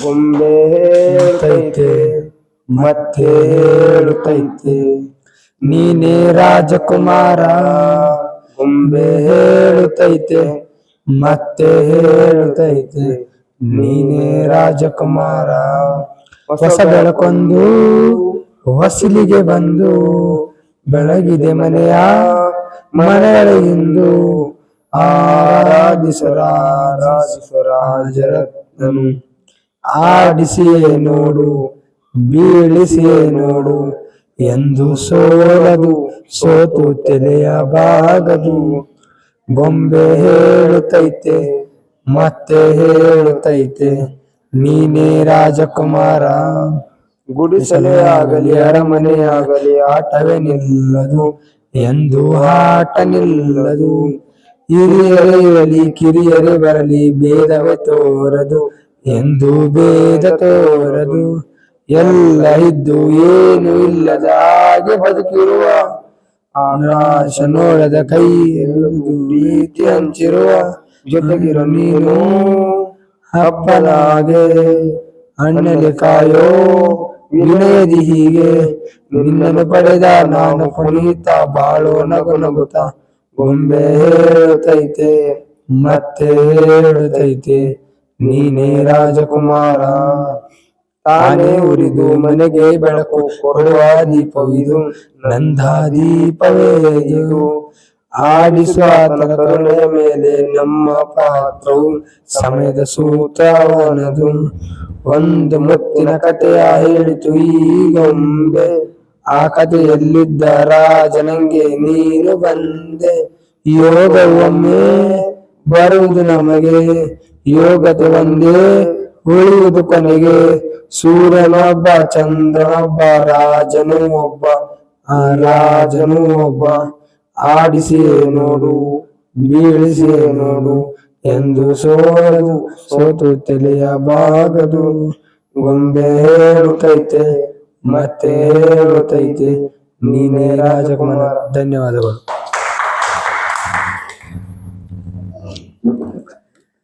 ಗೊಂಬೆ ಹೇಳುತ್ತೈತೆ ಮತ್ತೆ ಹೇಳುತ್ತೈತೆ ನೀನೇ ರಾಜಕುಮಾರ. ಗೊಂಬೆ ಹೇಳುತ್ತೈತೆ ಮತ್ತೆ ಹೇಳುತ್ತೈತೆ ನೀನೇ ರಾಜಕುಮಾರ. ಹೊಸ ಬೆಳಕೊಂದು ಹೊಸಿಲಿಗೆ ಬಂದು ಬೆಳಗಿದೆ ಮನೆಯ ಮನೆಯೊಳಗಿಂದು. ರಾಜರತ್ನನು ಆಡಿಸಿಯೇ ನೋಡು ಬೀಳಿಸಿಯೇ ನೋಡು ಎಂದು ಸೋಲದು ಸೋತು ತೆರೆಯಬಾಗದು. ಗೊಂಬೆ ಹೇಳುತ್ತೈತೆ ಮತ್ತೆ ಹೇಳುತ್ತೈತೆ ನೀನೇ ರಾಜಕುಮಾರ. ಗುಡಿಸಲೇ ಆಗಲಿ ಅರಮನೆಯಾಗಲಿ ಆಟವೇ ನಿಲ್ಲದು ಎಂದು ಆಟ ನಿಲ್ಲದು. ಹಿರಿಯರೇ ಇರಲಿ ಕಿರಿಯರೇ ಬರಲಿ ಭೇದವೇ ತೋರದು ಎಂದು ಭೇದ ತೋರದು. ಎಲ್ಲ ಇದ್ದು ಏನು ಇಲ್ಲದ ಹಾಗೆ ಬದುಕಿರುವ ಆಕಾಶ ನೋಡದ ಕೈ ಪ್ರೀತಿ ಹಂಚಿರುವ ಜೊತೆಗಿರೋ ನೀನು ಹಬ್ಬದ ಹಾಗೆ ಅಣ್ಣಲೆ ಕಾಯೋ ವಿನಯದಿ ಹೀಗೆ. ನಿನ್ನನ್ನು ಪಡೆದ ನಾನು ಪುನೀತ ಬಾಳೋ ನಗು ನಗುತ್ತ. ಗೊಂಬೆ ಹೇಳುತ್ತೈತೆ ಮತ್ತೆ ಹೇಳುತ್ತೈತೆ ನೀನೇ ರಾಜಕುಮಾರ. ತಾನೇ ಉರಿದು ಮನೆಗೆ ಬೆಳಕು ಕೊಡುವ ದೀಪವಿದು ನಂದ ದೀಪವೇ ಇದು. ಆಡಿಸುವ ಆತನ ಕರುಣೆಯ ಮೇಲೆ ನಮ್ಮ ಪಾತ್ರವು ಸಮಯದ ಸೂತ್ರವನದು. ಒಂದು ಮುತ್ತಿನ ಕಥೆಯ ಹೇಳಿತು ಈ ಗೊಂಬೆ. ಆ ಕಥೆಯಲ್ಲಿದ್ದ ರಾಜನಂಗೆ ನೀನು ಬಂದೆ. ಯೋಗವೊಮ್ಮೆ ಬರುವುದು ನಮಗೆ ಯೋಗತೆ ಒಂದೇ ಉಳಿಯುವುದು ಕೊನೆಗೆ. ಸೂರ್ಯನೊಬ್ಬ ಚಂದ್ರನೊಬ್ಬ ರಾಜನು ಒಬ್ಬ ಆ ರಾಜನು ಒಬ್ಬ. ಆಡಿಸಿಯೇ ನೋಡು ಬೀಳಿಸಿಯೇ ನೋಡು ಎಂದು ಸೋಲದು ಸೋತು ತಿಳಿಯಬಾಗದು. ಗೊಂಬೆ ಹೇಳುತ್ತೈತೆ ಮತ್ತೆ ಹೇಳುತ್ತೈತೆ ನೀನೇ ರಾಜಕುಮಾರ. ಧನ್ಯವಾದಗಳು.